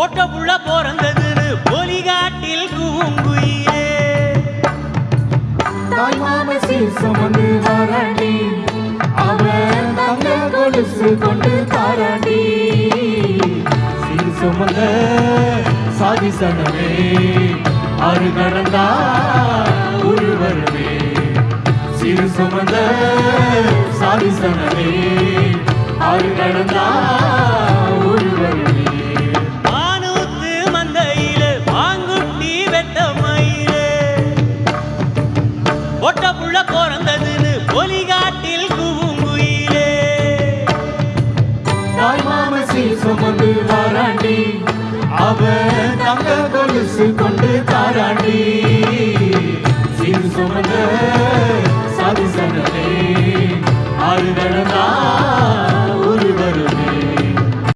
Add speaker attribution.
Speaker 1: ஓட்ட புள்ள பிறந்ததுன்னு பொலிகாட்டில் கூங்குயிலே
Speaker 2: தாய் மாம சீர் சுமந்து வாராண்டி அவன் தங்க கொலுசு கொண்டு தாராண்டி சீர் சுமந்த சாதி சனமே ஆறு கடந்தா ஒரு வருவே சீர் சுமந்த சாதி சனமே ஆறு கடந்தா ஒரு வருவே
Speaker 1: வானூத்து மந்தையிலே வாங்குட்டி வெட்ட மயிலே ஒட்ட புள்ள பிறந்ததுன்னு பொலிகாட்டில் கூங்குயிலே
Speaker 2: தாய் மாம சீர் சுமந்து வாராண்டி அவன் தங்க கொலுசு கொண்டு தாராண்டி சீர் சுமந்த சாதி சனமே ஆறு கடந்தா